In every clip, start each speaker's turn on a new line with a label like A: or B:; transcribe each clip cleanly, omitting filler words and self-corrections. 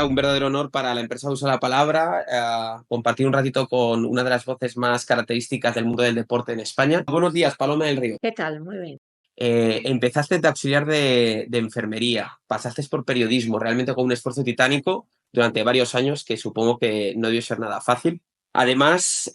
A: Un verdadero honor para la empresa Usa la Palabra compartir un ratito con una de las voces más características del mundo del deporte en España. Buenos días, Paloma del Río.
B: ¿Qué tal? Muy bien.
A: Empezaste de auxiliar de enfermería, pasaste por periodismo, realmente con un esfuerzo titánico durante varios años que supongo que no debió ser nada fácil. Además,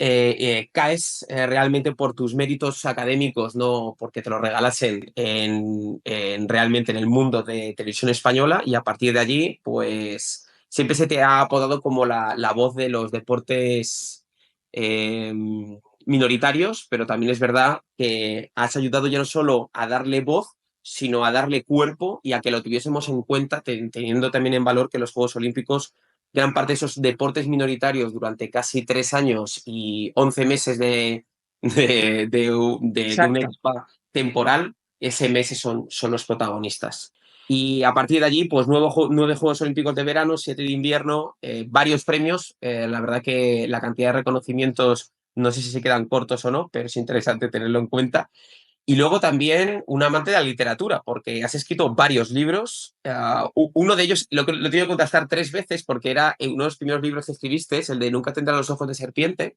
A: caes realmente por tus méritos académicos, no porque te lo regalas realmente en el mundo de televisión española, y a partir de allí, pues siempre se te ha apodado como la voz de los deportes eh, minoritarios, pero también es verdad que has ayudado ya no solo a darle voz, sino a darle cuerpo y a que lo tuviésemos en cuenta, teniendo también en valor que los Juegos Olímpicos, gran parte de esos deportes minoritarios durante casi 3 años y 11 meses de una
B: Exacto.
A: etapa temporal, ese mes son los protagonistas. Y a partir de allí, pues 9 Juegos Olímpicos de verano, 7 de invierno, varios premios. La verdad que la cantidad de reconocimientos, no sé si se quedan cortos o no, pero es interesante tenerlo en cuenta. Y luego también un amante de la literatura, porque has escrito varios libros. Uno de ellos lo he tenido que contrastar 3 veces porque era uno de los primeros libros que escribiste, es el de Nunca tendrá los ojos de serpiente,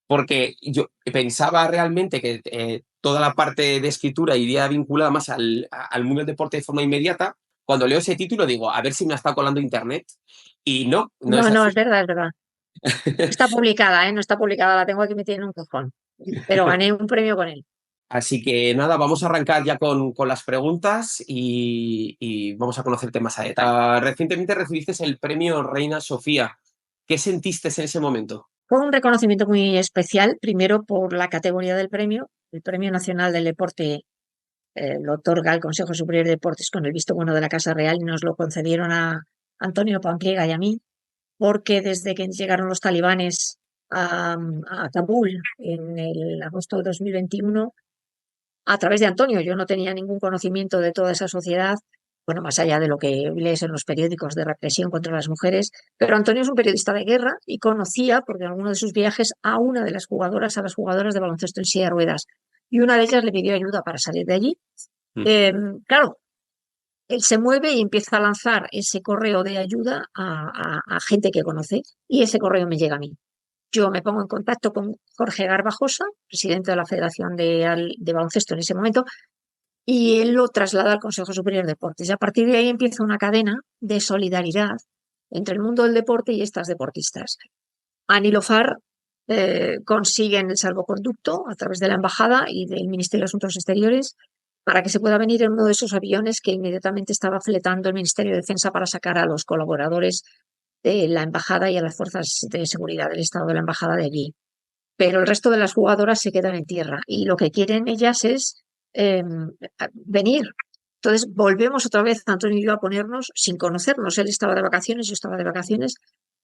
A: porque yo pensaba realmente que toda la parte de escritura iría vinculada más al mundo del deporte de forma inmediata. Cuando leo ese título digo, a ver si me está colando internet. Y no, no
B: No,
A: es
B: no,
A: así.
B: es verdad, es verdad. Está publicada, ¿eh? No está publicada, la tengo aquí metida en un cajón. Pero gané un premio con él.
A: Así que nada, vamos a arrancar ya con las preguntas y vamos a conocerte más a detalle. Recientemente recibiste el premio Reina Sofía. ¿Qué sentiste en ese momento?
B: Fue un reconocimiento muy especial, primero por la categoría del premio. El Premio Nacional del Deporte lo otorga el Consejo Superior de Deportes con el visto bueno de la Casa Real y nos lo concedieron a Antonio Pampliega y a mí, porque desde que llegaron los talibanes a Kabul en el agosto de 2021, a través de Antonio. Yo no tenía ningún conocimiento de toda esa sociedad, bueno, más allá de lo que lees en los periódicos de represión contra las mujeres, pero Antonio es un periodista de guerra y conocía, porque en alguno de sus viajes, a una de las jugadoras, a las jugadoras de baloncesto en silla de ruedas, y una de ellas le pidió ayuda para salir de allí.
A: Mm.
B: Eh, claro, él se mueve y empieza a lanzar ese correo de ayuda a gente que conoce, y ese correo me llega a mí. Yo me pongo en contacto con Jorge Garbajosa, presidente de la Federación de Baloncesto en ese momento, y él lo traslada al Consejo Superior de Deportes. Y a partir de ahí empieza una cadena de solidaridad entre el mundo del deporte y estas deportistas. Ani Lofar consiguen el salvoconducto a través de la Embajada y del Ministerio de Asuntos Exteriores para que se pueda venir en uno de esos aviones que inmediatamente estaba fletando el Ministerio de Defensa para sacar a los colaboradores de la Embajada y a las fuerzas de seguridad del Estado de la Embajada de allí. Pero el resto de las jugadoras se quedan en tierra y lo que quieren ellas es eh, venir. Entonces volvemos otra vez, Antonio y yo, a ponernos sin conocernos. Él estaba de vacaciones, yo estaba de vacaciones,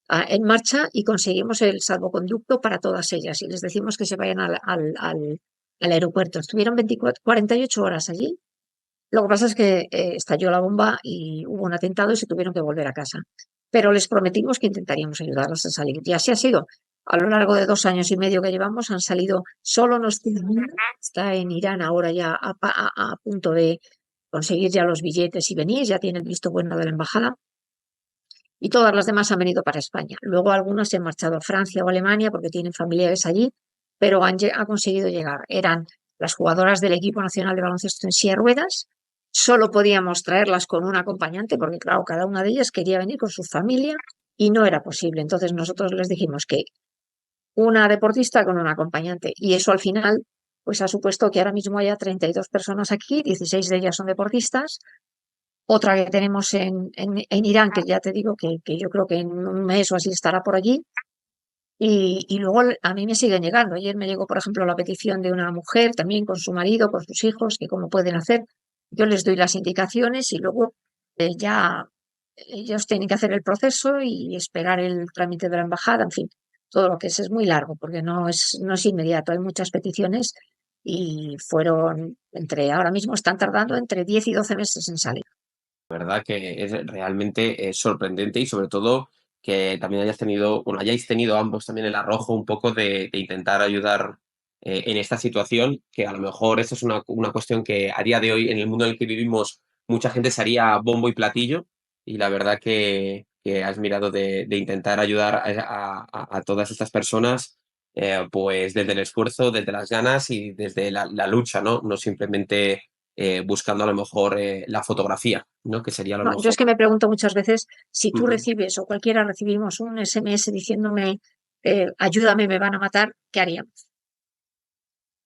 B: en marcha, y conseguimos el salvoconducto para todas ellas y les decimos que se vayan al aeropuerto. Estuvieron 48 horas allí. Lo que pasa es que estalló la bomba y hubo un atentado y se tuvieron que volver a casa. Pero les prometimos que intentaríamos ayudarlas a salir. Y así ha sido. A lo largo de 2 años y medio que llevamos han salido, solo nos está en Irán ahora ya a punto de conseguir ya los billetes y venir, ya tiene el visto bueno de la embajada, y todas las demás han venido para España. Luego algunas se han marchado a Francia o Alemania porque tienen familiares allí, pero han conseguido llegar. Eran las jugadoras del equipo nacional de baloncesto en silla de ruedas. Solo podíamos traerlas con un acompañante porque, claro, cada una de ellas quería venir con su familia y no era posible. Entonces nosotros les dijimos que una deportista con un acompañante, y eso al final pues ha supuesto que ahora mismo haya 32 personas aquí, 16 de ellas son deportistas. Otra que tenemos en Irán, que ya te digo que yo creo que en un mes o así estará por allí. Y luego a mí me siguen llegando. Ayer me llegó, por ejemplo, la petición de una mujer también con su marido, con sus hijos, que cómo pueden hacer. Yo les doy las indicaciones y luego ya ellos tienen que hacer el proceso y esperar el trámite de la embajada. En fin, todo lo que es muy largo porque no es inmediato. Hay muchas peticiones y fueron ahora mismo están tardando entre 10 y 12 meses en salir.
A: Verdad que es realmente sorprendente, y sobre todo que también hayáis tenido ambos también el arrojo un poco de intentar ayudar en esta situación, que a lo mejor esto es una cuestión que a día de hoy, en el mundo en el que vivimos, mucha gente se haría bombo y platillo, y la verdad que que has mirado de intentar ayudar a todas estas personas, pues desde el esfuerzo, desde las ganas y desde la lucha, ¿no? No simplemente buscando a lo mejor la fotografía, ¿no? Que sería a lo
B: No, yo
A: mejor.
B: es que me pregunto muchas veces si tú
A: Ujú.
B: recibes o cualquiera recibimos un SMS diciéndome ayúdame, me van a matar, ¿qué haríamos?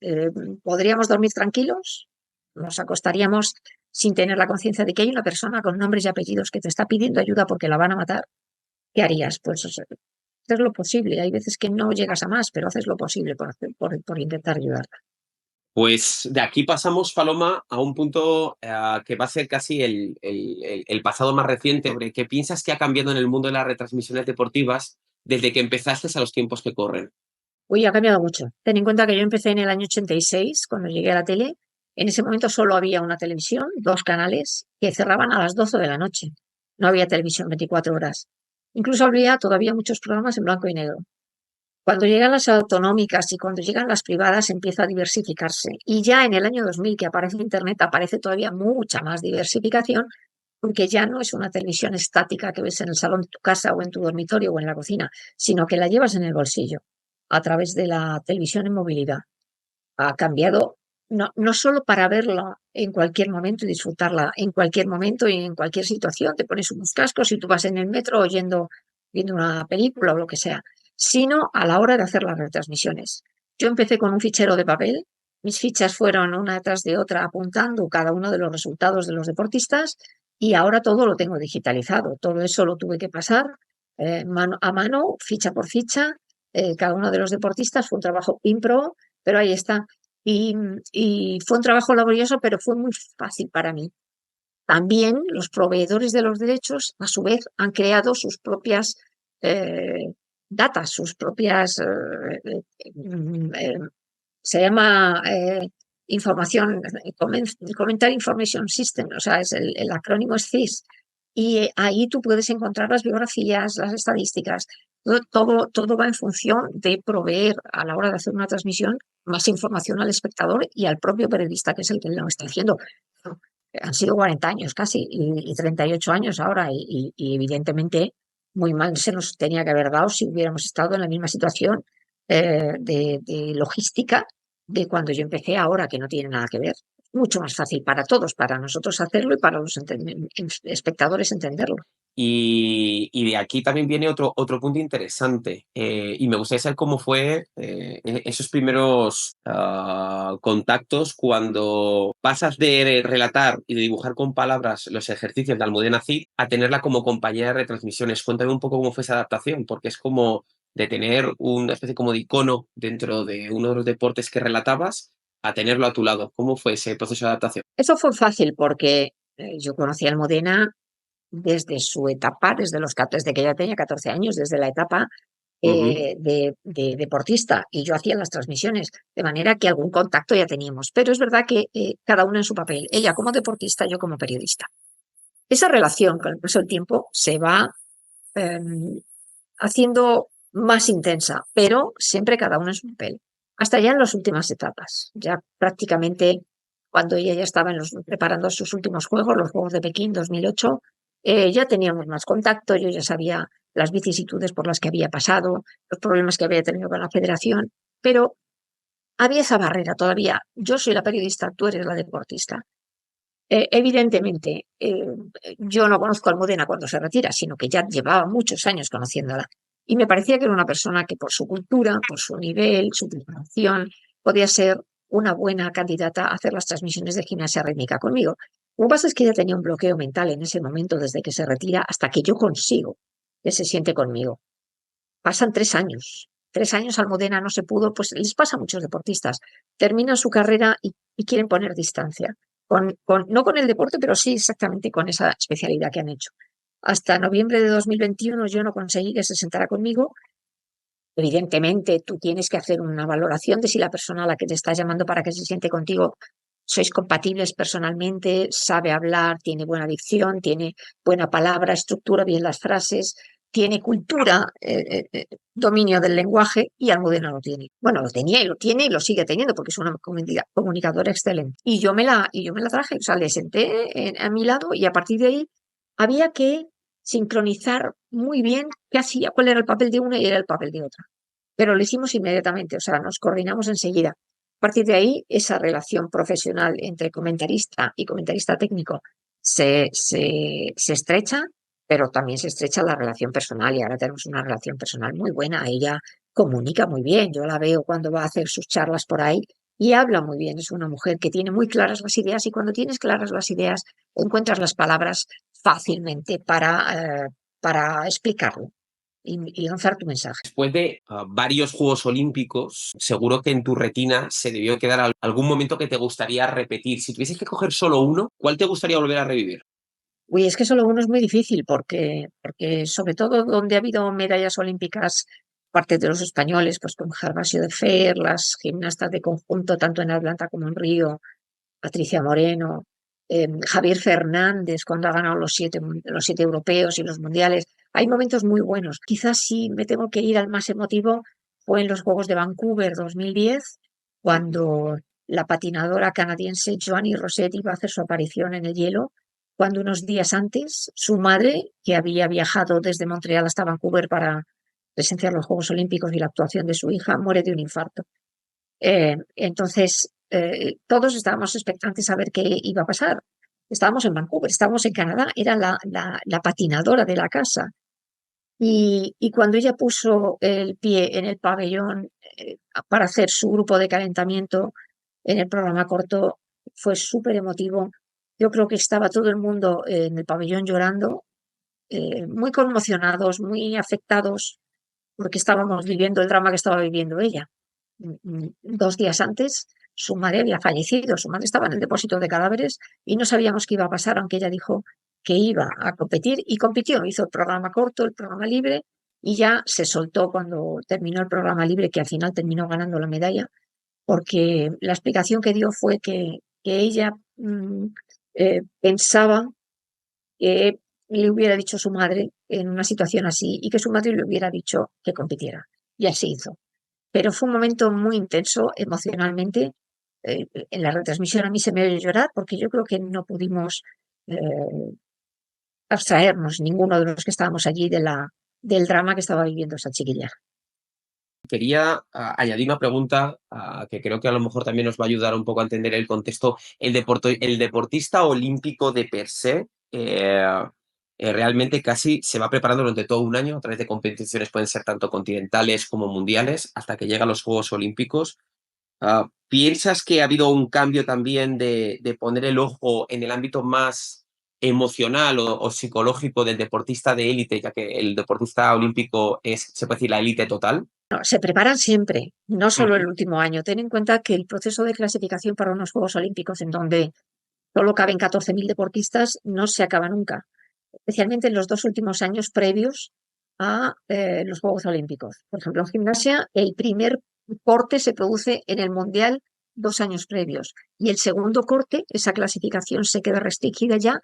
B: Eh, ¿Podríamos dormir tranquilos? ¿Nos acostaríamos sin tener la conciencia de que hay una persona con nombres y apellidos que te está pidiendo ayuda porque la van a matar? ¿Qué harías? Pues o sea, haces lo posible. Hay veces que no llegas a más, pero haces lo posible por intentar ayudar.
A: Pues de aquí pasamos, Paloma, a un punto que va a ser casi el pasado más reciente, sobre qué piensas que ha cambiado en el mundo de las retransmisiones deportivas desde que empezaste a los tiempos que corren.
B: Uy, ha cambiado mucho. Ten en cuenta que yo empecé en el año 86, cuando llegué a la tele. En ese momento solo había una televisión, dos canales, que cerraban a las 12 de la noche. No había televisión 24 horas. Incluso había todavía muchos programas en blanco y negro. Cuando llegan las autonómicas y cuando llegan las privadas empieza a diversificarse. Y ya en el año 2000 que aparece Internet aparece todavía mucha más diversificación, porque ya no es una televisión estática que ves en el salón de tu casa o en tu dormitorio o en la cocina, sino que la llevas en el bolsillo a través de la televisión en movilidad. Ha cambiado no solo para verla en cualquier momento y disfrutarla en cualquier momento y en cualquier situación, te pones unos cascos y tú vas en el metro viendo una película o lo que sea, sino a la hora de hacer las retransmisiones. Yo empecé con un fichero de papel, mis fichas fueron una detrás de otra apuntando cada uno de los resultados de los deportistas y ahora todo lo tengo digitalizado. Todo eso lo tuve que pasar mano a mano, ficha por ficha. Cada uno de los deportistas fue un trabajo impro, pero ahí está. Y, y fue un trabajo laborioso, pero fue muy fácil para mí. También los proveedores de los derechos, a su vez, han creado sus propias datas, sus propias, se llama información, Commentary Information System, o sea, el acrónimo es CIS. Y ahí tú puedes encontrar las biografías, las estadísticas, todo va en función de proveer a la hora de hacer una transmisión más información al espectador y al propio periodista, que es el que lo está haciendo. Han sido 40 años casi y 38 años ahora y evidentemente muy mal se nos tenía que haber dado si hubiéramos estado en la misma situación de logística de cuando yo empecé ahora, que no tiene nada que ver. Mucho más fácil para todos, para nosotros hacerlo y para los espectadores entenderlo.
A: Y de aquí también viene otro punto interesante. Y me gustaría saber cómo fue esos primeros contactos cuando pasas de relatar y de dibujar con palabras los ejercicios de Almudena Cid a tenerla como compañera de retransmisiones. Cuéntame un poco cómo fue esa adaptación, porque es como de tener una especie como de icono dentro de uno de los deportes que relatabas a tenerlo a tu lado. ¿Cómo fue ese proceso de adaptación?
B: Eso fue fácil porque yo conocí a Almudena desde su etapa, desde que ella tenía 14 años, desde la etapa
A: Ujú.
B: de deportista y yo hacía las transmisiones, de manera que algún contacto ya teníamos. Pero es verdad que cada uno en su papel, ella como deportista, yo como periodista. Esa relación con el paso del tiempo se va eh, haciendo más intensa, pero siempre cada uno en su papel. Hasta ya en las últimas etapas, ya prácticamente cuando ella ya estaba preparando sus últimos juegos, los Juegos de Pekín 2008, ya teníamos más contacto, yo ya sabía las vicisitudes por las que había pasado, los problemas que había tenido con la federación, pero había esa barrera todavía. Yo soy la periodista, tú eres la deportista. Evidentemente, yo no conozco a Almudena cuando se retira, sino que ya llevaba muchos años conociéndola. Y me parecía que era una persona que por su cultura, por su nivel, su preparación, podía ser una buena candidata a hacer las transmisiones de gimnasia rítmica conmigo. Lo que pasa es que ella tenía un bloqueo mental en ese momento, desde que se retira hasta que yo consigo que se siente conmigo. Pasan 3 años. 3 años Almudena no se pudo, pues les pasa a muchos deportistas. Terminan su carrera y quieren poner distancia. No con el deporte, pero sí exactamente con esa especialidad que han hecho. Hasta noviembre de 2021 yo no conseguí que se sentara conmigo. Evidentemente, tú tienes que hacer una valoración de si la persona a la que te estás llamando para que se siente contigo sois compatibles personalmente, sabe hablar, tiene buena dicción, tiene buena palabra, estructura bien las frases, tiene cultura, dominio del lenguaje y Almudena lo tiene. Bueno, lo tenía y lo tiene y lo sigue teniendo porque es una comunicadora excelente. Y yo me la traje, o sea, le senté a mi lado y a partir de ahí había que sincronizar muy bien qué hacía, cuál era el papel de una y era el papel de otra. Pero lo hicimos inmediatamente, o sea, nos coordinamos enseguida. A partir de ahí, esa relación profesional entre comentarista y comentarista técnico se estrecha, pero también se estrecha la relación personal y ahora tenemos una relación personal muy buena. Ella comunica muy bien, yo la veo cuando va a hacer sus charlas por ahí y habla muy bien. Es una mujer que tiene muy claras las ideas y cuando tienes claras las ideas encuentras las palabras fácilmente para explicarlo y lanzar tu mensaje.
A: Después de varios Juegos Olímpicos, seguro que en tu retina se debió quedar algún momento que te gustaría repetir. Si tuvieses que coger solo uno, ¿cuál te gustaría volver a revivir?
B: Uy, es que solo uno es muy difícil porque sobre todo donde ha habido medallas olímpicas, parte de los españoles, pues con Gervasio de Fer, las gimnastas de conjunto, tanto en Atlanta como en Río, Patricia Moreno, Javier Fernández, cuando ha ganado los siete europeos y los mundiales. Hay momentos muy buenos. Quizás si me tengo que ir al más emotivo, fue en los Juegos de Vancouver 2010, cuando la patinadora canadiense Joanny Rosset iba a hacer su aparición en el hielo, cuando unos días antes su madre, que había viajado desde Montreal hasta Vancouver para presenciar los Juegos Olímpicos y la actuación de su hija, muere de un infarto. Entonces, todos estábamos expectantes a ver qué iba a pasar. Estábamos en Vancouver, estábamos en Canadá, era la patinadora de la casa. Y cuando ella puso el pie en el pabellón para hacer su grupo de calentamiento en el programa corto, fue súper emotivo. Yo creo que estaba todo el mundo en el pabellón llorando, muy conmocionados, muy afectados, porque estábamos viviendo el drama que estaba viviendo ella. 2 días antes, su madre había fallecido, su madre estaba en el depósito de cadáveres y no sabíamos qué iba a pasar, aunque ella dijo que iba a competir y compitió, hizo el programa corto, el programa libre y ya se soltó cuando terminó el programa libre, que al final terminó ganando la medalla, porque la explicación que dio fue que ella pensaba que le hubiera dicho su madre en una situación así y que su madre le hubiera dicho que compitiera. Y así hizo. Pero fue un momento muy intenso emocionalmente. En la retransmisión a mí se me oye llorar porque yo creo que no pudimos eh, abstraernos ninguno de los que estábamos allí del drama que estaba viviendo esa chiquilla.
A: Quería añadir una pregunta que creo que a lo mejor también nos va a ayudar un poco a entender el contexto. El deportista olímpico de per se realmente casi se va preparando durante todo un año a través de competiciones, pueden ser tanto continentales como mundiales, hasta que llega a los Juegos Olímpicos. ¿Piensas que ha habido un cambio también de poner el ojo en el ámbito más emocional o psicológico del deportista de élite, ya que el deportista olímpico es, se puede decir, la élite total?
B: No, se preparan siempre, no solo el
A: Ujú.
B: último año. Ten en cuenta que el proceso de clasificación para unos Juegos Olímpicos en donde solo caben 14.000 deportistas no se acaba nunca, especialmente en los 2 últimos años previos a los Juegos Olímpicos. Por ejemplo, en gimnasia, el primer corte se produce en el Mundial 2 años previos y el segundo corte, esa clasificación se queda restringida ya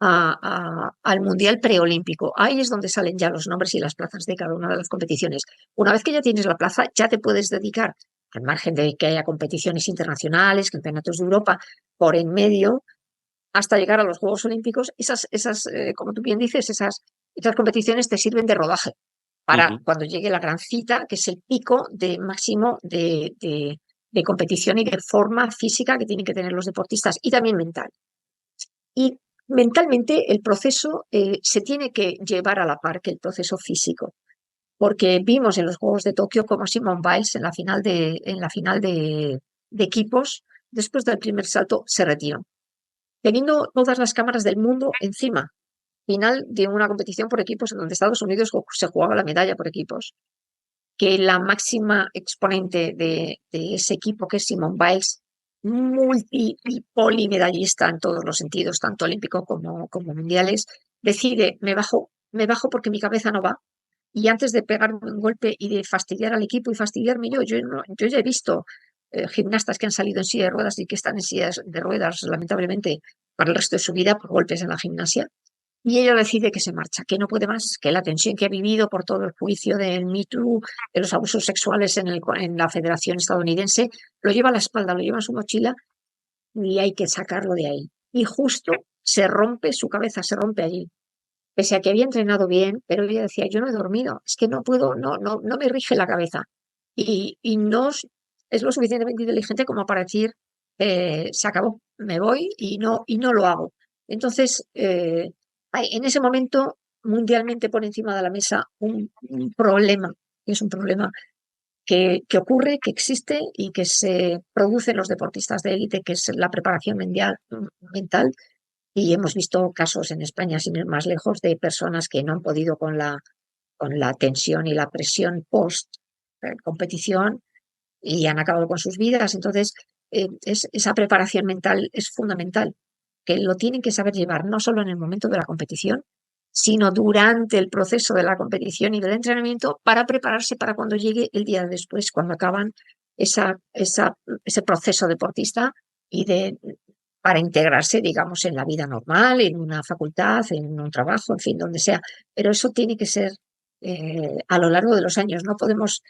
B: al Mundial preolímpico. Ahí es donde salen ya los nombres y las plazas de cada una de las competiciones. Una vez que ya tienes la plaza, ya te puedes dedicar, al margen de que haya competiciones internacionales, campeonatos de Europa, por en medio, hasta llegar a los Juegos Olímpicos. Como tú bien dices, esas competiciones te sirven de rodaje para
A: Ujú.
B: cuando llegue la gran cita, que es el pico de máximo de competición y de forma física que tienen que tener los deportistas y también mental. Y mentalmente el proceso se tiene que llevar a la par que el proceso físico, porque vimos en los Juegos de Tokio como Simone Biles en la final de equipos, después del primer salto, se retiró, teniendo todas las cámaras del mundo encima. Final de una competición por equipos en donde Estados Unidos se jugaba la medalla por equipos, que la máxima exponente de ese equipo, que es Simone Biles, multi y polimedallista en todos los sentidos, tanto olímpico como mundiales, decide, me bajo porque mi cabeza no va. Y antes de pegarme un golpe y de fastidiar al equipo y fastidiarme yo ya he visto gimnastas que han salido en silla de ruedas y que están en sillas de ruedas, lamentablemente, para el resto de su vida por golpes en la gimnasia. Y ella decide que se marcha, que no puede más, que la tensión que ha vivido por todo el juicio del Me Too, de los abusos sexuales en la Federación Estadounidense, lo lleva a la espalda, lo lleva en su mochila y hay que sacarlo de ahí. Y justo se rompe, su cabeza se rompe allí. pese a que había entrenado bien, pero ella decía, yo no he dormido, es que no puedo, no me rige la cabeza. Y no es lo suficientemente inteligente como para decir, se acabó, me voy y no lo hago. Entonces, hay en ese momento, mundialmente por encima de la mesa, un problema, que es un problema que ocurre, que existe y que se produce en los deportistas de élite, que es la preparación mental. Y hemos visto casos en España, sin ir más lejos, de personas que no han podido con la tensión y la presión post competición y han acabado con sus vidas. Entonces, esa preparación mental es fundamental, que lo tienen que saber llevar no solo en el momento de la competición, sino durante el proceso de la competición y del entrenamiento para prepararse para cuando llegue el día después, cuando acaban ese proceso deportista y para integrarse, digamos, en la vida normal, en una facultad, en un trabajo, en fin, donde sea. Pero eso tiene que ser a lo largo de los años. No podemos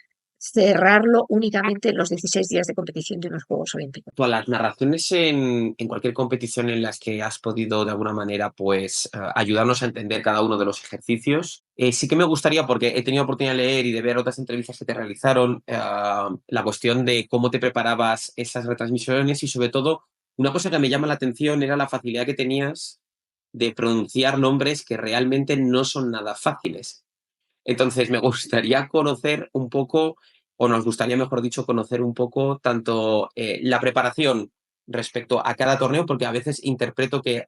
B: cerrarlo únicamente en los 16 días de competición de unos Juegos Olímpicos.
A: Tú, a las narraciones en cualquier competición en las que has podido de alguna manera pues ayudarnos a entender cada uno de los ejercicios, sí que me gustaría, porque he tenido oportunidad de leer y de ver otras entrevistas que te realizaron, la cuestión de cómo te preparabas esas retransmisiones y sobre todo una cosa que me llama la atención era la facilidad que tenías de pronunciar nombres que realmente no son nada fáciles. Entonces, me gustaría conocer un poco, o nos gustaría, mejor dicho, conocer un poco tanto la preparación respecto a cada torneo, porque a veces interpreto que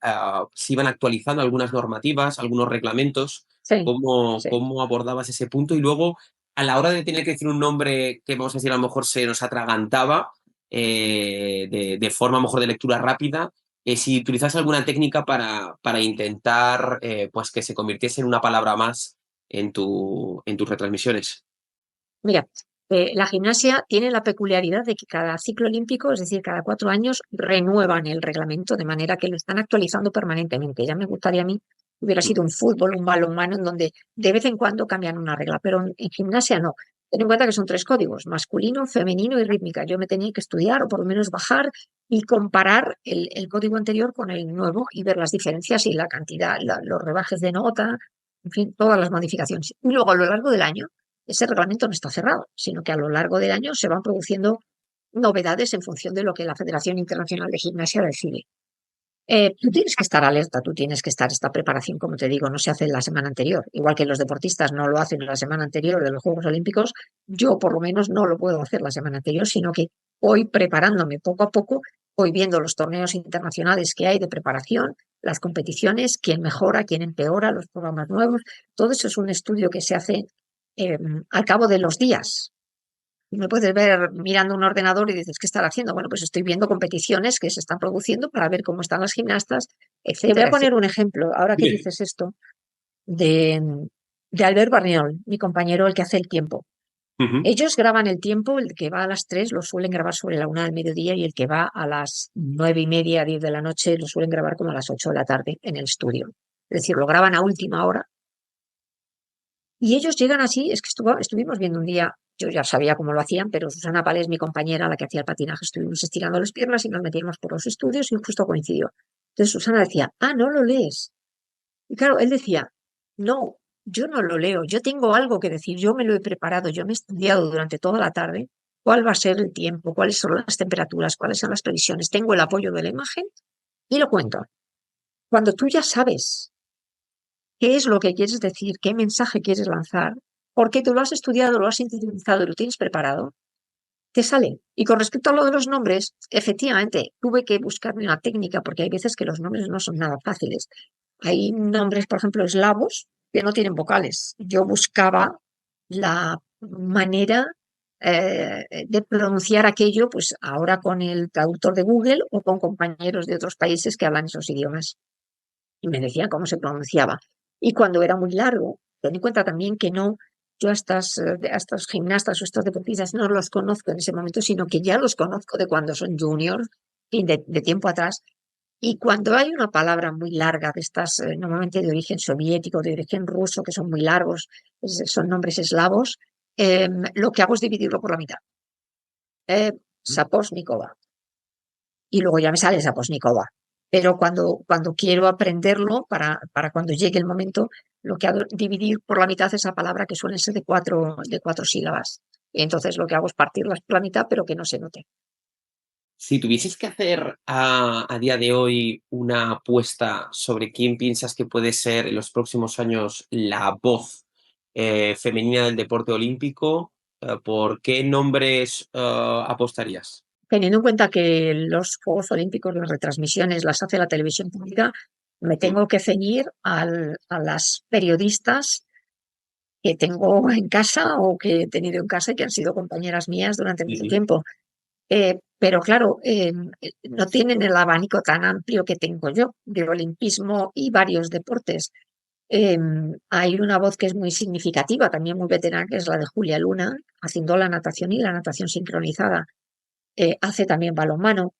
A: se iban actualizando algunas normativas, algunos reglamentos,
B: Sí, sí.
A: cómo abordabas ese punto y luego a la hora de tener que decir un nombre que vamos a decir a lo mejor se nos atragantaba de forma a lo mejor de lectura rápida, si utilizas alguna técnica para intentar pues que se convirtiese en una palabra más en tus retransmisiones.
B: Mira, la gimnasia tiene la peculiaridad de que cada ciclo olímpico, es decir, cada 4 años, renuevan el reglamento de manera que lo están actualizando permanentemente. Ya me gustaría a mí que hubiera sido un fútbol, un balonmano, en donde de vez en cuando cambian una regla, pero en gimnasia no. Ten en cuenta que son 3 códigos, masculino, femenino y rítmica. Yo me tenía que estudiar o por lo menos bajar y comparar el código anterior con el nuevo y ver las diferencias y la cantidad, los rebajes de nota, en fin, todas las modificaciones. Y luego a lo largo del año ese reglamento no está cerrado, sino que a lo largo del año se van produciendo novedades en función de lo que la Federación Internacional de Gimnasia decide. Tú tienes que estar alerta, tú tienes que estar, esta preparación, como te digo, no se hace la semana anterior, igual que los deportistas no lo hacen la semana anterior de los Juegos Olímpicos, yo por lo menos no lo puedo hacer la semana anterior, sino que voy preparándome poco a poco, voy viendo los torneos internacionales que hay de preparación, las competiciones, quién mejora, quién empeora, los programas nuevos, todo eso es un estudio que se hace eh, al cabo de los días. Me puedes ver mirando un ordenador y dices, ¿qué estar haciendo? Bueno, pues estoy viendo competiciones que se están produciendo para ver cómo están las gimnastas, etcétera. Te voy a poner un ejemplo, ahora que
A: Bien.
B: dices esto, de, de Albert Barniol, mi compañero, el que hace el tiempo.
A: Ujú.
B: Ellos graban el tiempo, el que va a las 3 lo suelen grabar sobre la 1 del mediodía y el que va a las 9:30, 10 de la noche lo suelen grabar como a las 8 de la tarde en el estudio. Es decir, lo graban a última hora y ellos llegan así, es que estuvimos viendo un día, yo ya sabía cómo lo hacían, pero Susana Pález, mi compañera, la que hacía el patinaje, estuvimos estirando las piernas y nos metíamos por los estudios y justo coincidió. Entonces Susana decía, no lo lees. Y claro, él decía, no, yo no lo leo, yo tengo algo que decir, yo me lo he preparado, yo me he estudiado durante toda la tarde cuál va a ser el tiempo, cuáles son las temperaturas, cuáles son las previsiones, tengo el apoyo de la imagen y lo cuento. Cuando tú ya sabes qué es lo que quieres decir, qué mensaje quieres lanzar, porque tú lo has estudiado, lo has interiorizado y lo tienes preparado, te sale. Y con respecto a lo de los nombres, efectivamente, tuve que buscarme una técnica porque hay veces que los nombres no son nada fáciles. Hay nombres, por ejemplo, eslavos, que no tienen vocales. Yo buscaba la manera de pronunciar aquello, pues ahora con el traductor de Google o con compañeros de otros países que hablan esos idiomas y me decían cómo se pronunciaba. Y cuando era muy largo, ten en cuenta también que no, yo a estos gimnastas o estos deportistas no los conozco en ese momento, sino que ya los conozco de cuando son juniors y de tiempo atrás. Y cuando hay una palabra muy larga de estas, normalmente de origen soviético, de origen ruso, que son muy largos, son nombres eslavos, lo que hago es dividirlo por la mitad. Saposnikova. Y luego ya me sale Saposnikova. pero cuando quiero aprenderlo, para cuando llegue el momento, lo que hago es dividir por la mitad esa palabra que suelen ser de cuatro sílabas. Y entonces lo que hago es partirlas por la mitad, pero que no se note.
A: Si tuvieses que hacer a día de hoy una apuesta sobre quién piensas que puede ser en los próximos años la voz femenina del deporte olímpico, ¿por qué nombres apostarías?
B: Teniendo en cuenta que los Juegos Olímpicos, las retransmisiones las hace la televisión pública, me
A: Mm,
B: tengo que ceñir a las periodistas que tengo en casa o que he tenido en casa y que han sido compañeras mías durante mucho
A: ujú.
B: tiempo. Pero claro, no tienen el abanico tan amplio que tengo yo de olimpismo y varios deportes. Hay una voz que es muy significativa, también muy veterana, que es la de Julia Luna, haciendo la natación y la natación sincronizada. Hace también balonmano.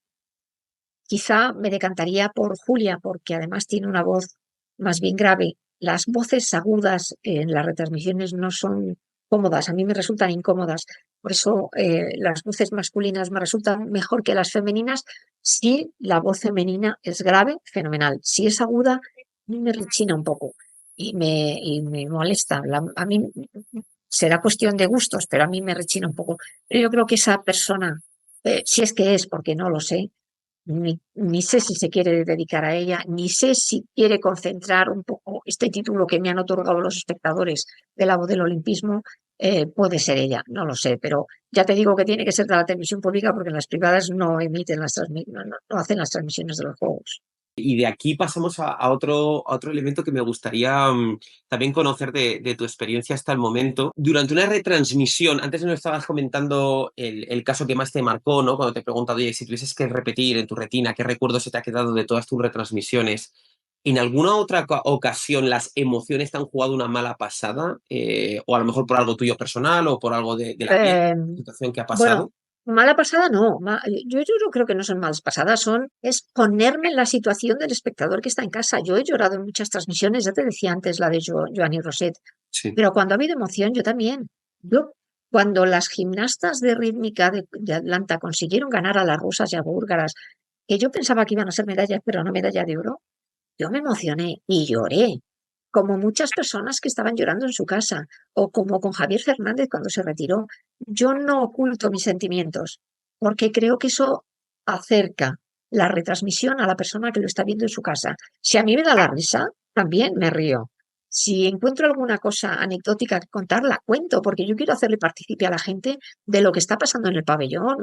B: Quizá me decantaría por Julia, porque además tiene una voz más bien grave. Las voces agudas en las retransmisiones no son cómodas, a mí me resultan incómodas. Por eso las voces masculinas me resultan mejor que las femeninas. Si la voz femenina es grave, fenomenal. Si es aguda, a mí me rechina un poco y me molesta. A mí será cuestión de gustos, pero a mí me rechina un poco. Pero yo creo que esa persona, si es que es, porque no lo sé, ni sé si se quiere dedicar a ella, ni sé si quiere concentrar un poco este título que me han otorgado los espectadores de la voz del olimpismo. Puede ser ella, no lo sé, pero ya te digo que tiene que ser de la televisión pública porque en las privadas no emiten no hacen las transmisiones de los juegos.
A: Y de aquí pasamos a otro elemento que me gustaría también conocer de tu experiencia hasta el momento. Durante una retransmisión, antes nos estabas comentando el caso que más te marcó, ¿no? Cuando te he preguntado, oye, si tuvieses que repetir en tu retina, ¿qué recuerdo se te ha quedado de todas tus retransmisiones? ¿En alguna otra ocasión las emociones te han jugado una mala pasada? O a lo mejor por algo tuyo personal o por algo de la vida,
B: Eh,
A: situación que ha
B: bueno,
A: pasado.
B: mala pasada no, yo no creo que no son malas pasadas, es ponerme en la situación del espectador que está en casa. Yo he llorado en muchas transmisiones, ya te decía antes la de Joanny Roset.
A: Sí.
B: Pero cuando ha habido emoción, yo también. Yo, cuando las gimnastas de rítmica de Atlanta consiguieron ganar a las rusas y a búlgaras, que yo pensaba que iban a ser medallas, pero no medalla de oro, yo me emocioné y lloré, como muchas personas que estaban llorando en su casa, o como con Javier Fernández cuando se retiró. Yo no oculto mis sentimientos, porque creo que eso acerca la retransmisión a la persona que lo está viendo en su casa. Si a mí me da la risa, también me río. Si encuentro alguna cosa anecdótica que contar, la cuento, porque yo quiero hacerle partícipe a la gente de lo que está pasando en el pabellón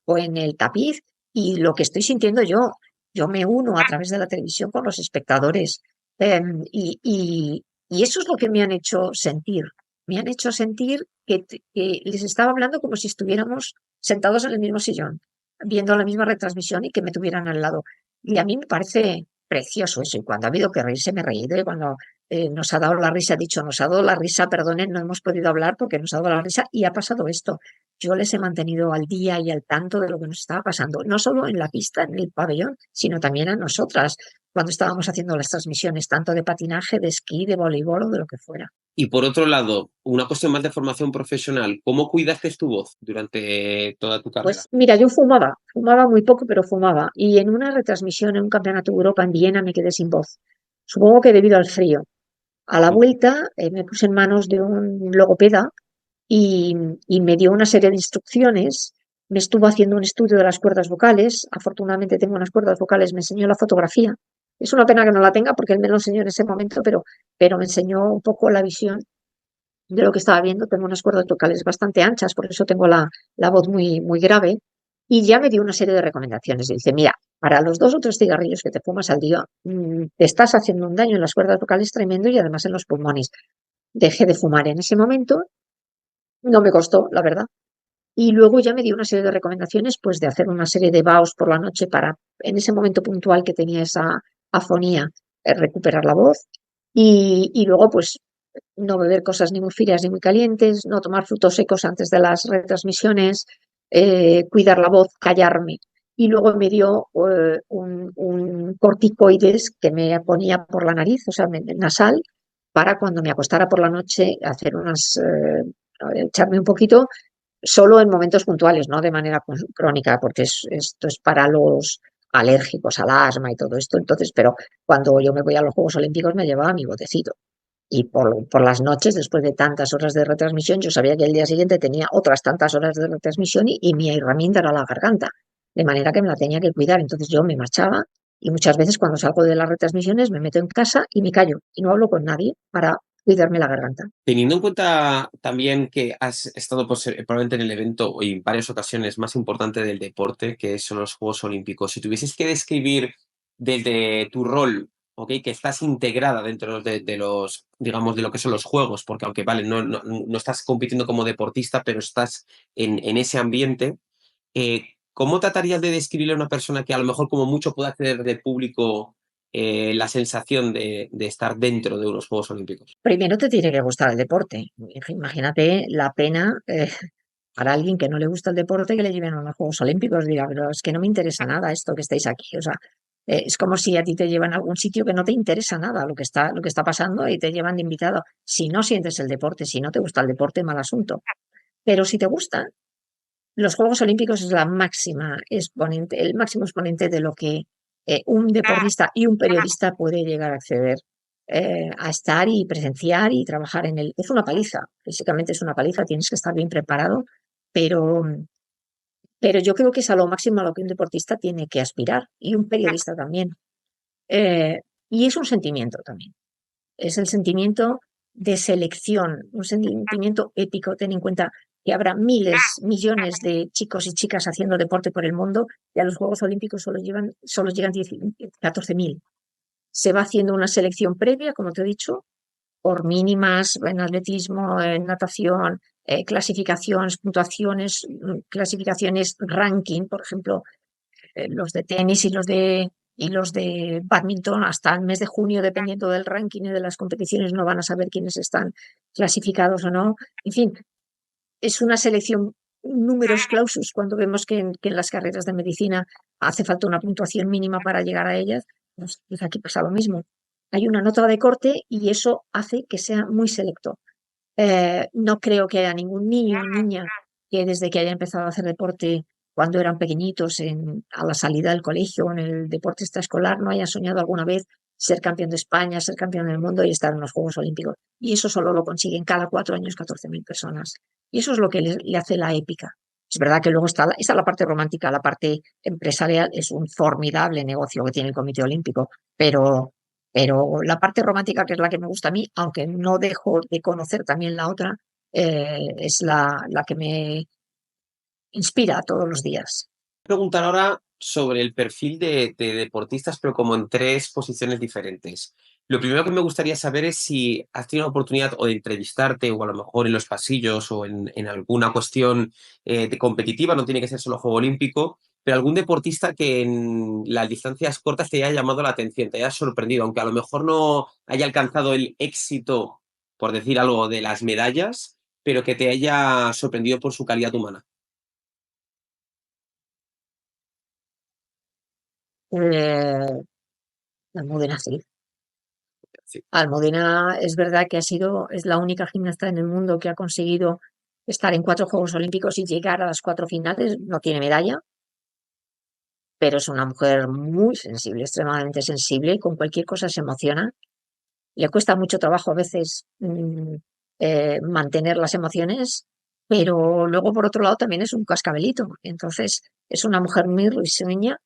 B: o en el tapiz y lo que estoy sintiendo yo. Yo me uno a través de la televisión con los espectadores, y eso es lo que me han hecho sentir. Me han hecho sentir que les estaba hablando como si estuviéramos sentados en el mismo sillón, viendo la misma retransmisión y que me tuvieran al lado. Y a mí me parece precioso eso. Y cuando ha habido que reírse, me he reído. Y cuando nos ha dado la risa, he dicho, nos ha dado la risa, perdonen, no hemos podido hablar porque nos ha dado la risa y ha pasado esto. Yo les he mantenido al día y al tanto de lo que nos estaba pasando, no solo en la pista, en el pabellón, sino también a nosotras, cuando estábamos haciendo las transmisiones, tanto de patinaje, de esquí, de voleibol o de lo que fuera.
A: Y por otro lado, una cuestión más de formación profesional, ¿cómo cuidaste tu voz durante toda tu carrera?
B: Pues mira, yo fumaba muy poco, pero fumaba. Y en una retransmisión en un campeonato de Europa en Viena me quedé sin voz. Supongo que debido al frío. A la vuelta me puse en manos de un logopeda y, y me dio una serie de instrucciones. Me estuvo haciendo un estudio de las cuerdas vocales. Afortunadamente tengo unas cuerdas vocales, me enseñó la fotografía. Es una pena que no la tenga porque él me lo enseñó en ese momento, pero me enseñó un poco la visión de lo que estaba viendo. Tengo unas cuerdas vocales bastante anchas, por eso tengo la voz muy, muy grave. Y ya me dio una serie de recomendaciones. Y dice, mira, para los 2 o 3 cigarrillos que te fumas al día, te estás haciendo un daño en las cuerdas vocales tremendo y además en los pulmones. Dejé de fumar en ese momento, no me costó, la verdad. Y luego ya me dio una serie de recomendaciones, pues de hacer una serie de vaos por la noche para, en ese momento puntual que tenía esa afonía, recuperar la voz. Y luego, pues, no beber cosas ni muy frías ni muy calientes, no tomar frutos secos antes de las retransmisiones, cuidar la voz, callarme. Y luego me dio un corticoides que me ponía por la nariz, o sea, nasal, para cuando me acostara por la noche hacer echarme un poquito solo en momentos puntuales, no de manera crónica, porque esto es para alérgicos al asma y todo esto. Entonces, pero cuando yo me voy a los Juegos Olímpicos me llevaba mi botecito. Y por las noches, después de tantas horas de retransmisión, yo sabía que el día siguiente tenía otras tantas horas de retransmisión y mi herramienta era la garganta, de manera que me la tenía que cuidar. Entonces yo me marchaba y muchas veces cuando salgo de las retransmisiones me meto en casa y me callo y no hablo con nadie para cuidarme la garganta.
A: Teniendo en cuenta también que has estado pues, probablemente en el evento y en varias ocasiones más importante del deporte, que son los Juegos Olímpicos, si tuvieses que describir desde tu rol, ¿ok? Que estás integrada dentro de los, digamos, de lo que son los Juegos, porque aunque, vale, no estás compitiendo como deportista, pero estás en ese ambiente, ¿cómo tratarías de describirle a una persona que a lo mejor como mucho pueda acceder del público la sensación de estar dentro de unos Juegos Olímpicos?
B: Primero te tiene que gustar el deporte. Imagínate la pena para alguien que no le gusta el deporte que le lleven a los Juegos Olímpicos. Diga, pero es que no me interesa nada esto que estáis aquí. O sea, es como si a ti te llevan a algún sitio que no te interesa nada lo que está pasando y te llevan de invitado. Si no sientes el deporte, si no te gusta el deporte, mal asunto. Pero si te gusta, los Juegos Olímpicos es la máxima exponente, el máximo exponente de lo que un deportista y un periodista puede llegar a acceder a estar y presenciar y trabajar en él. Es una paliza, físicamente es una paliza, tienes que estar bien preparado, pero, pero yo creo que es a lo máximo a lo que un deportista tiene que aspirar y un periodista también. Y es un sentimiento también, es el sentimiento de selección, un sentimiento épico. Ten en cuenta que habrá miles, millones de chicos y chicas haciendo deporte por el mundo y a los Juegos Olímpicos solo llegan 14.000. Se va haciendo una selección previa, como te he dicho, por mínimas en atletismo, en natación, clasificaciones, puntuaciones, clasificaciones, ranking, por ejemplo, los de tenis y los de badminton hasta el mes de junio, dependiendo del ranking y de las competiciones, no van a saber quiénes están clasificados o no. En fin, es una selección números clausus cuando vemos que en las carreras de medicina hace falta una puntuación mínima para llegar a ellas. Pues aquí pasa lo mismo. Hay una nota de corte y eso hace que sea muy selecto. No creo que haya ningún niño o niña que desde que haya empezado a hacer deporte cuando eran pequeñitos a la salida del colegio o en el deporte extraescolar no haya soñado alguna vez ser campeón de España, ser campeón del mundo y estar en los Juegos Olímpicos. Y eso solo lo consiguen cada 4 años 14.000 personas. Y eso es lo que le hace la épica. Es verdad que luego está la parte romántica, la parte empresarial es un formidable negocio que tiene el Comité Olímpico, pero la parte romántica, que es la que me gusta a mí, aunque no dejo de conocer también la otra, es la que me inspira todos los días.
A: Preguntar ahora sobre el perfil de deportistas, pero como en tres posiciones diferentes. Lo primero que me gustaría saber es si has tenido la oportunidad o de entrevistarte o a lo mejor en los pasillos o en alguna cuestión de competitiva, no tiene que ser solo Juego Olímpico, pero algún deportista que en las distancias cortas te haya llamado la atención, te haya sorprendido, aunque a lo mejor no haya alcanzado el éxito, por decir algo, de las medallas, pero que te haya sorprendido por su calidad humana.
B: Eh, Almudena, sí.
A: Sí.
B: Almudena es verdad que es la única gimnasta en el mundo que ha conseguido estar en 4 Juegos Olímpicos y llegar a las 4 finales. No tiene medalla, pero es una mujer muy sensible, extremadamente sensible, y con cualquier cosa se emociona. Le cuesta mucho trabajo a veces mantener las emociones, pero luego por otro lado también es un cascabelito. Entonces es una mujer muy risueña.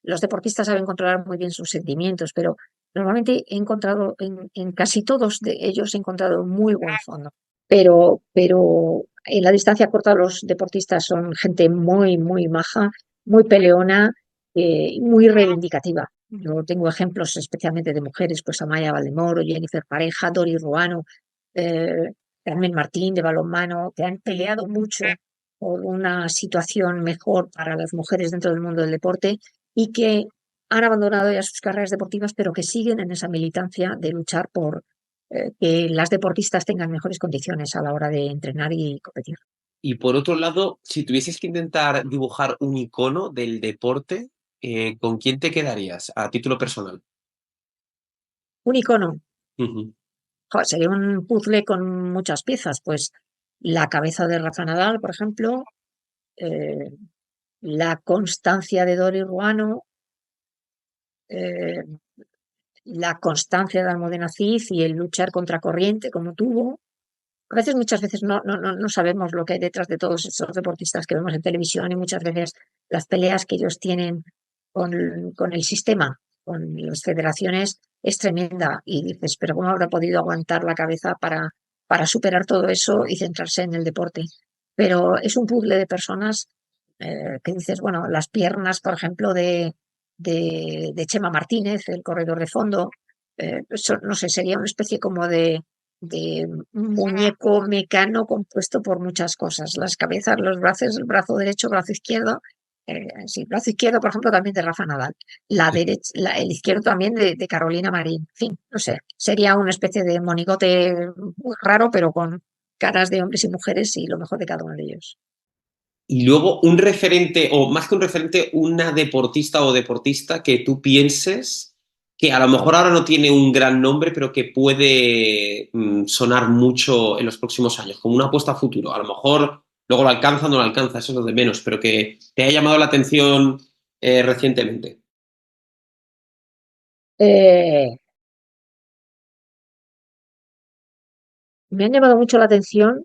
B: Los deportistas saben controlar muy bien sus sentimientos, pero normalmente he encontrado en casi todos de ellos he encontrado muy buen fondo. Pero en la distancia corta los deportistas son gente muy, muy maja, muy peleona, muy reivindicativa. Yo tengo ejemplos especialmente de mujeres, pues Amaya Valdemoro, Jennifer Pareja, Dori Ruano, eh, Carmen Martín de balonmano, que han peleado mucho por una situación mejor para las mujeres dentro del mundo del deporte y que han abandonado ya sus carreras deportivas, pero que siguen en esa militancia de luchar por que las deportistas tengan mejores condiciones a la hora de entrenar y competir.
A: Y por otro lado, si tuvieses que intentar dibujar un icono del deporte, ¿con quién te quedarías a título personal?
B: Un icono,
A: Ujú.
B: joder, sería un puzzle con muchas piezas, pues la cabeza de Rafa Nadal, por ejemplo, eh, la constancia de Dori Ruano, eh, la constancia de Almudena Cid y el luchar contra corriente como tuvo. A veces, muchas veces no sabemos lo que hay detrás de todos esos deportistas que vemos en televisión y muchas veces las peleas que ellos tienen con el sistema, con las federaciones, es tremenda. Y dices, pero ¿cómo habrá podido aguantar la cabeza para superar todo eso y centrarse en el deporte? Pero es un puzzle de personas que dices, bueno, las piernas, por ejemplo, de Chema Martínez, el corredor de fondo, eso, no sé, sería una especie como de muñeco mecano compuesto por muchas cosas, las cabezas, los brazos, el brazo derecho, brazo izquierdo, sí, brazo izquierdo, por ejemplo, también de Rafa Nadal, la derecha, el izquierdo también de Carolina Marín, en fin, no sé, sería una especie de monigote muy raro, pero con caras de hombres y mujeres y lo mejor de cada uno de ellos.
A: Y luego un referente, o más que un referente, una deportista o deportista que tú pienses que a lo mejor ahora no tiene un gran nombre, pero que puede sonar mucho en los próximos años, como una apuesta a futuro. A lo mejor luego lo alcanza o no lo alcanza, eso es lo de menos, pero que te ha llamado la atención recientemente.
B: Eh, Me han llamado mucho la atención,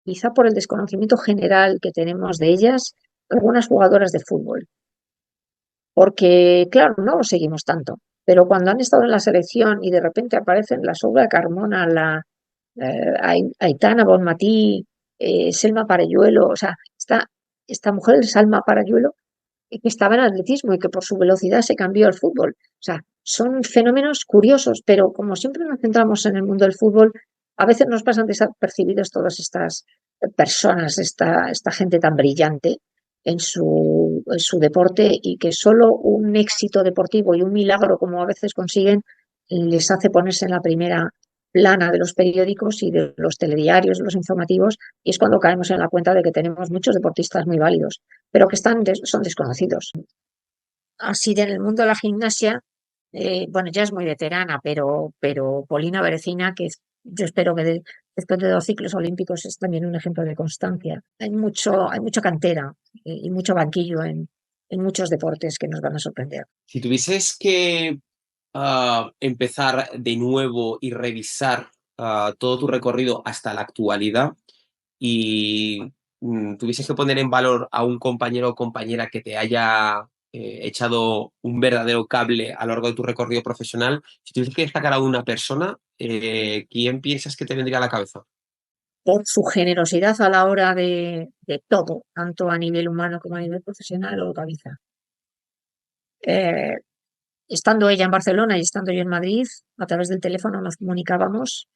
B: quizá por el desconocimiento general que tenemos de ellas, algunas jugadoras de fútbol. Porque, claro, no lo seguimos tanto, pero cuando han estado en la selección y de repente aparecen la Soula Carmona, la Aitana Bonmatí, Selma Parayuelo, o sea, esta mujer, Salma Parayuelo, que estaba en atletismo y que por su velocidad se cambió al fútbol. O sea, son fenómenos curiosos, pero como siempre nos centramos en el mundo del fútbol, a veces nos pasan desapercibidos todas estas personas, esta gente tan brillante en su deporte y que solo un éxito deportivo y un milagro, como a veces consiguen, les hace ponerse en la primera plana de los periódicos y de los telediarios, de los informativos, y es cuando caemos en la cuenta de que tenemos muchos deportistas muy válidos, pero que son desconocidos. Así en el mundo de la gimnasia, bueno, ya es muy veterana, pero Polina Berecina, yo espero que después de 2 ciclos olímpicos es también un ejemplo de constancia. Hay mucha cantera y mucho banquillo en muchos deportes que nos van a sorprender.
A: Si tuvieses que empezar de nuevo y revisar todo tu recorrido hasta la actualidad y tuvieses que poner en valor a un compañero o compañera que te haya echado un verdadero cable a lo largo de tu recorrido profesional, si tuvieses que destacar a una persona, ¿quién piensas que te vendría a la cabeza?
B: Por su generosidad a la hora de todo, tanto a nivel humano como a nivel profesional, o Gaviza. Eh, Estando ella en Barcelona y estando yo en Madrid, a través del teléfono nos comunicábamos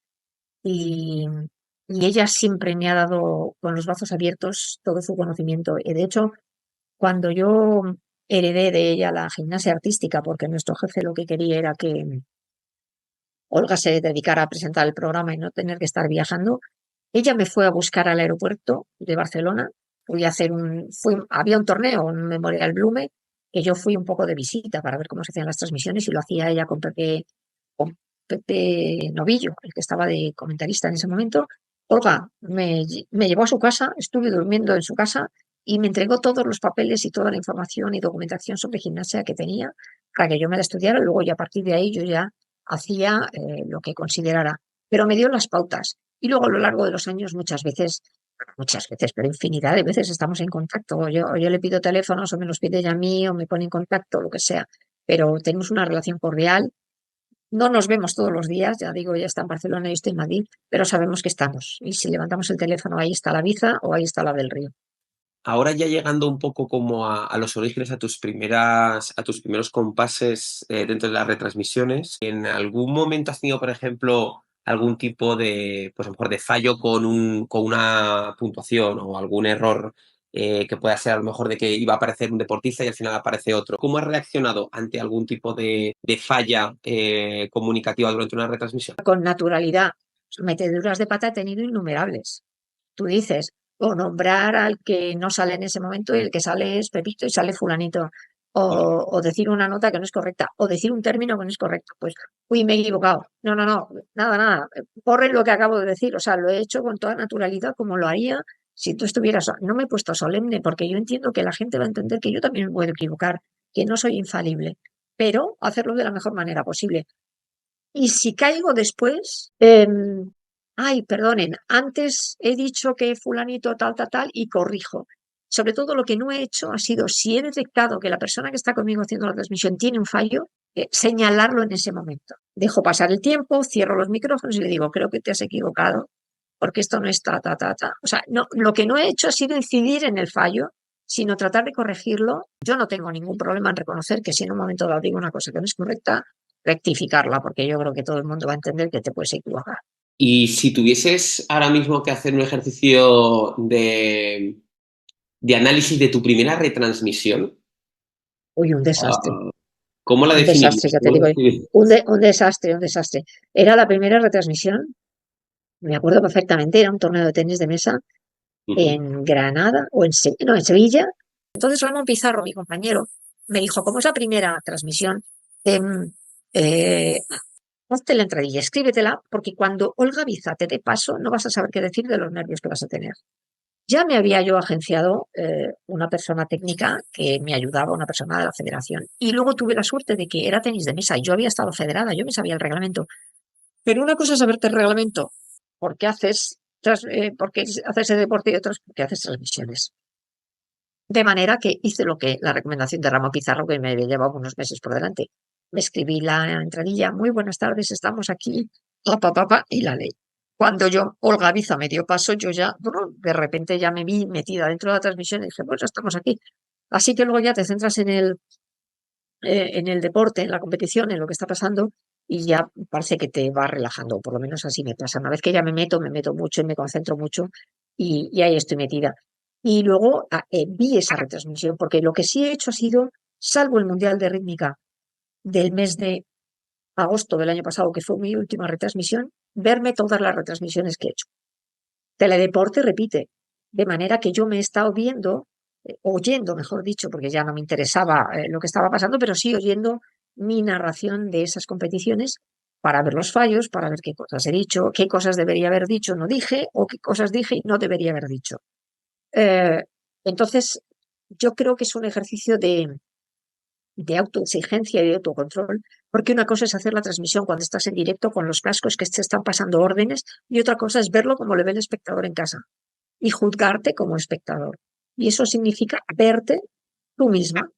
B: y, y ella siempre me ha dado con los brazos abiertos todo su conocimiento. Y de hecho, cuando yo heredé de ella la gimnasia artística, porque nuestro jefe lo que quería era que Olga se dedicara a presentar el programa y no tener que estar viajando, ella me fue a buscar al aeropuerto de Barcelona. Había un torneo, un Memorial Blume, que yo fui un poco de visita para ver cómo se hacían las transmisiones y lo hacía ella con Pepe Novillo, el que estaba de comentarista en ese momento. Olga me llevó a su casa, estuve durmiendo en su casa y me entregó todos los papeles y toda la información y documentación sobre gimnasia que tenía para que yo me la estudiara. Luego, ya a partir de ahí, yo ya hacía lo que considerara, pero me dio las pautas. Y luego, a lo largo de los años, muchas veces, pero infinidad de veces estamos en contacto. O yo le pido teléfonos, o me los pide ella a mí, o me pone en contacto, lo que sea. Pero tenemos una relación cordial. No nos vemos todos los días, ya digo, ella está en Barcelona y yo estoy en Madrid, pero sabemos que estamos. Y si levantamos el teléfono, ahí está la Biza o ahí está la del Río.
A: Ahora ya llegando un poco como a los orígenes, a tus primeros compases dentro de las retransmisiones, ¿en algún momento has tenido, por ejemplo, algún tipo de, pues a lo mejor de fallo con una puntuación o algún error que pueda ser a lo mejor de que iba a aparecer un deportista y al final aparece otro? ¿Cómo has reaccionado ante algún tipo de falla comunicativa durante una retransmisión?
B: Con naturalidad, meteduras de pata he tenido innumerables. Tú dices, o nombrar al que no sale en ese momento y el que sale es Pepito y sale fulanito, o decir una nota que no es correcta, o decir un término que no es correcto. Pues, uy, me he equivocado. No, no, no, nada, nada. Borre lo que acabo de decir. O sea, lo he hecho con toda naturalidad como lo haría si tú estuvieras. No me he puesto solemne porque yo entiendo que la gente va a entender que yo también me puedo equivocar, que no soy infalible. pero hacerlo de la mejor manera posible. Y si caigo después, ay, perdonen, antes he dicho que fulanito tal, tal, tal, y corrijo. Sobre todo lo que no he hecho ha sido, si he detectado que la persona que está conmigo haciendo la transmisión tiene un fallo, señalarlo en ese momento. Dejo pasar el tiempo, cierro los micrófonos y le digo, creo que te has equivocado, porque esto no está ta, ta, ta. O sea, no, lo que no he hecho ha sido incidir en el fallo, sino tratar de corregirlo. Yo no tengo ningún problema en reconocer que si en un momento dado digo una cosa que no es correcta, rectificarla, porque yo creo que todo el mundo va a entender que te puedes equivocar.
A: Y si tuvieses ahora mismo que hacer un ejercicio de análisis de tu primera retransmisión,
B: Uy, un desastre,
A: ah, ¿cómo la
B: un desastre,
A: definirías?
B: ya te
A: ¿Cómo la
B: digo,
A: describirías?
B: un desastre, un desastre. Era la primera retransmisión, me acuerdo perfectamente, era un torneo de tenis de mesa
A: Ujú.
B: en Granada o no, en Sevilla. Entonces Ramón Pizarro, mi compañero, me dijo, como es la primera transmisión, eh, hazte la entradilla, escríbetela, porque cuando Olga Biza te dé paso, no vas a saber qué decir de los nervios que vas a tener. Ya me había yo agenciado una persona técnica que me ayudaba, una persona de la federación. Y luego tuve la suerte de que era tenis de mesa. Yo había estado federada, yo me sabía el reglamento. Pero una cosa es saberte el reglamento, porque porque haces ese deporte y otras porque haces transmisiones. De manera que hice lo que la recomendación de Ramón Pizarro, que me llevaba unos meses por delante. Me escribí la entradilla, muy buenas tardes, estamos aquí, y la ley. Cuando Olga Biza me dio paso, yo ya, bueno, de repente ya me vi metida dentro de la transmisión y dije, pues ya estamos aquí. Así que luego ya te centras en el deporte, en la competición, en lo que está pasando, y ya parece que te va relajando, por lo menos así me pasa. Una vez que ya me meto mucho y me concentro mucho y ahí estoy metida. Y luego vi esa retransmisión, porque lo que sí he hecho ha sido, salvo el Mundial de Rítmica del mes de agosto del año pasado, que fue mi última retransmisión, verme todas las retransmisiones que he hecho. Teledeporte repite, de manera que yo me he estado viendo, oyendo, mejor dicho, porque ya no me interesaba lo que estaba pasando, pero sí oyendo mi narración de esas competiciones para ver los fallos, para ver qué cosas he dicho, qué cosas debería haber dicho, no dije, o qué cosas dije y no debería haber dicho. Eh, entonces, yo creo que es un ejercicio de autoexigencia y de autocontrol, porque una cosa es hacer la transmisión cuando estás en directo con los cascos que te están pasando órdenes y otra cosa es verlo como le ve el espectador en casa y juzgarte como espectador. Y eso significa verte tú misma.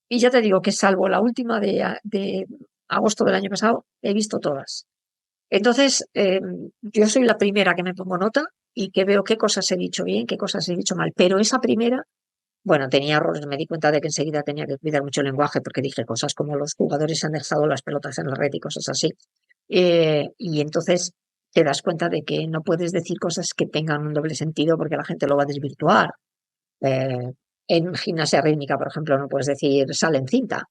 B: Y ya te digo que salvo la última de agosto del año pasado, he visto todas. Entonces, yo soy la primera que me pongo nota y que veo qué cosas he dicho bien, qué cosas he dicho mal. Pero esa primera, bueno, tenía errores, me di cuenta de que enseguida tenía que cuidar mucho el lenguaje porque dije cosas como los jugadores han dejado las pelotas en la red y cosas así. Y entonces te das cuenta de que no puedes decir cosas que tengan un doble sentido porque la gente lo va a desvirtuar. Eh, en gimnasia rítmica, por ejemplo, no puedes decir sale en cinta,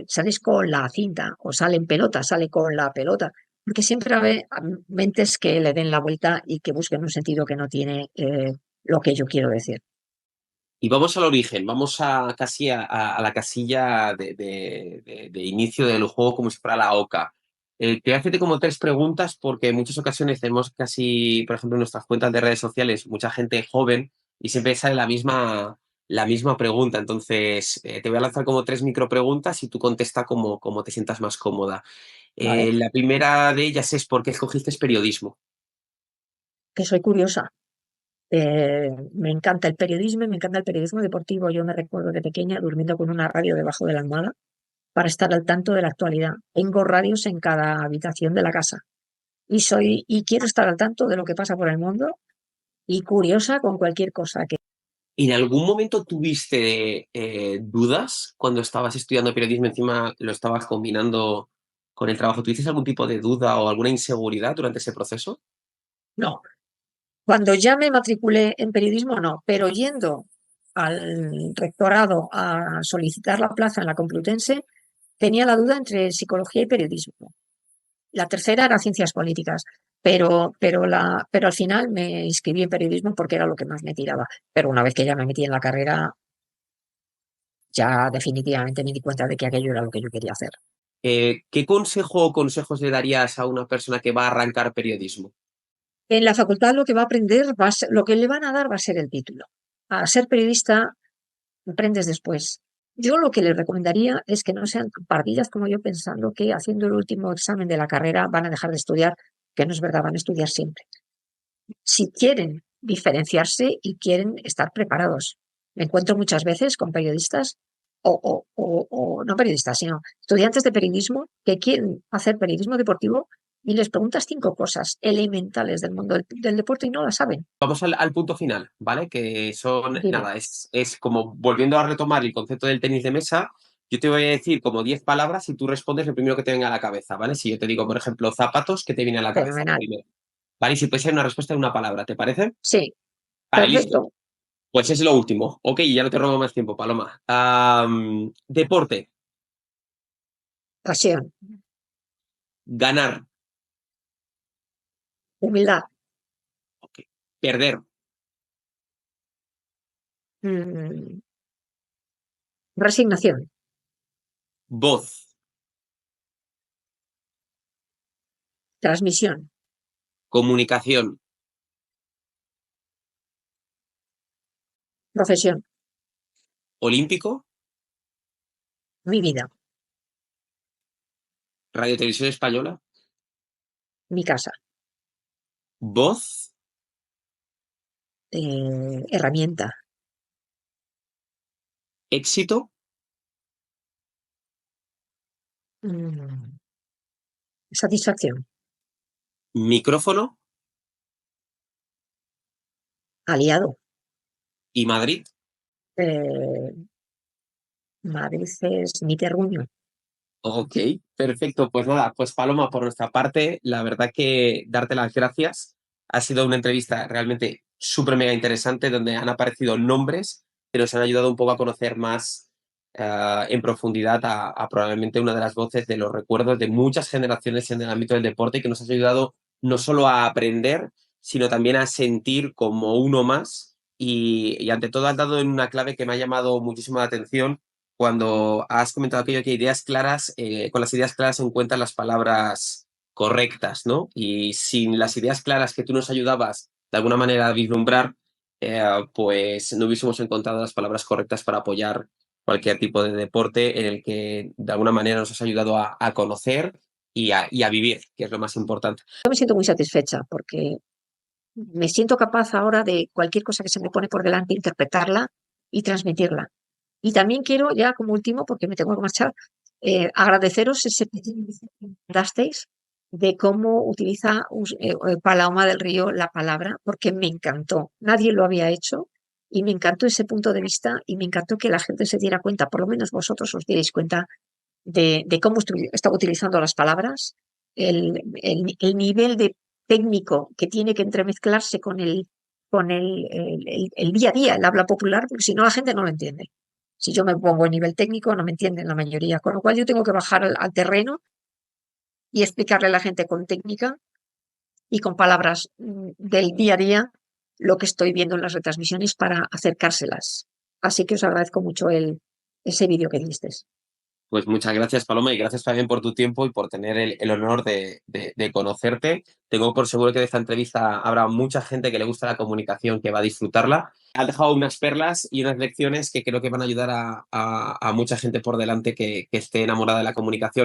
B: sales con la cinta, o sale en pelota, sale con la pelota, porque siempre hay mentes que le den la vuelta y que busquen un sentido que no tiene lo que yo quiero decir.
A: Y vamos al origen, vamos a casi a la casilla de inicio del juego como si fuera la OCA. Te hacerte como tres preguntas porque en muchas ocasiones tenemos casi, por ejemplo, en nuestras cuentas de redes sociales, mucha gente joven y siempre sale la misma pregunta. Entonces, te voy a lanzar como tres micro preguntas y tú contesta como te sientas más cómoda.
B: ¿Vale?
A: La primera de ellas es ¿por qué escogiste periodismo?
B: Que soy curiosa. Me encanta el periodismo y me encanta el periodismo deportivo. Yo me recuerdo de pequeña durmiendo con una radio debajo de la almohada para estar al tanto de la actualidad. Tengo radios en cada habitación de la casa y quiero estar al tanto de lo que pasa por el mundo y curiosa con cualquier cosa que
A: ¿En algún momento tuviste dudas cuando estabas estudiando periodismo, encima lo estabas combinando con el trabajo? ¿Tuviste algún tipo de duda o alguna inseguridad durante ese proceso?
B: no. Cuando ya me matriculé en periodismo, no, pero yendo al rectorado a solicitar la plaza en la Complutense, tenía la duda entre psicología y periodismo. La tercera era ciencias políticas, pero al final me inscribí en periodismo porque era lo que más me tiraba. Pero una vez que ya me metí en la carrera, ya definitivamente me di cuenta de que aquello era lo que yo quería hacer.
A: ¿Qué consejo o consejos le darías a una persona que va a arrancar periodismo?
B: En la facultad lo que va a aprender, lo que le van a dar va a ser el título. A ser periodista aprendes después. Yo lo que les recomendaría es que no sean tan pardillas como yo pensando que haciendo el último examen de la carrera van a dejar de estudiar, que no es verdad, van a estudiar siempre. Si quieren diferenciarse y quieren estar preparados. Me encuentro muchas veces con periodistas o no periodistas, sino estudiantes de periodismo que quieren hacer periodismo deportivo y les preguntas 5 cosas elementales del mundo del deporte y no las saben.
A: Vamos al punto final, ¿vale? Que son,
B: Dime,
A: nada, es como volviendo a retomar el concepto del tenis de mesa. Yo te voy a decir como 10 palabras y tú respondes lo primero que te venga a la cabeza, ¿vale? Si yo te digo, por ejemplo, zapatos, ¿qué te viene a la cabeza
B: fenomenal.
A: primero? ¿Vale? Y si puede ser una respuesta de una palabra, ¿te parece?
B: Sí,
A: Vale, listo.
B: perfecto.
A: Pues es lo último. Ok, ya no te robo más tiempo, Paloma. Deporte,
B: Pasión,
A: ganar,
B: humildad,
A: ok, perder,
B: mm, resignación,
A: voz,
B: transmisión,
A: comunicación,
B: profesión,
A: olímpico,
B: mi vida,
A: radio televisión española,
B: mi casa,
A: voz,
B: herramienta,
A: éxito,
B: mm, satisfacción,
A: micrófono
B: aliado.
A: y Madrid.
B: Eh, Madrid es mi terruño.
A: Ok, perfecto. Pues nada, pues Paloma, por nuestra parte, la verdad que darte las gracias. Ha sido una entrevista realmente súper mega interesante donde han aparecido nombres que nos han ayudado un poco a conocer más en profundidad a probablemente una de las voces de los recuerdos de muchas generaciones en el ámbito del deporte y que nos ha ayudado no solo a aprender, sino también a sentir como uno más y ante todo has dado en una clave que me ha llamado muchísimo la atención cuando has comentado aquello que ideas claras, con las ideas claras se encuentran las palabras correctas, ¿no? Y sin las ideas claras que tú nos ayudabas de alguna manera a vislumbrar, pues no hubiésemos encontrado las palabras correctas para apoyar cualquier tipo de deporte en el que de alguna manera nos has ayudado a conocer y a vivir, que es lo más importante.
B: Yo me siento muy satisfecha porque me siento capaz ahora de cualquier cosa que se me pone por delante, interpretarla y transmitirla. Y también quiero, ya como último, porque me tengo que marchar, agradeceros ese pequeño mensaje que me dasteis de cómo utiliza Paloma del Río la palabra, porque me encantó. Nadie lo había hecho y me encantó ese punto de vista y me encantó que la gente se diera cuenta, por lo menos vosotros os dierais cuenta de cómo estaba utilizando las palabras, el nivel de técnico que tiene que entremezclarse con el día a día, el habla popular, porque si no la gente no lo entiende. Si yo me pongo a nivel técnico, no me entienden la mayoría, con lo cual yo tengo que bajar al terreno y explicarle a la gente con técnica y con palabras del día a día lo que estoy viendo en las retransmisiones para acercárselas. Así que os agradezco mucho ese vídeo que disteis.
A: Pues muchas gracias, Paloma, y gracias también por tu tiempo y por tener el honor de conocerte. Tengo por seguro que de esta entrevista habrá mucha gente que le gusta la comunicación, que va a disfrutarla. Has dejado unas perlas y unas lecciones que creo que van a ayudar a mucha gente por delante que esté enamorada de la comunicación.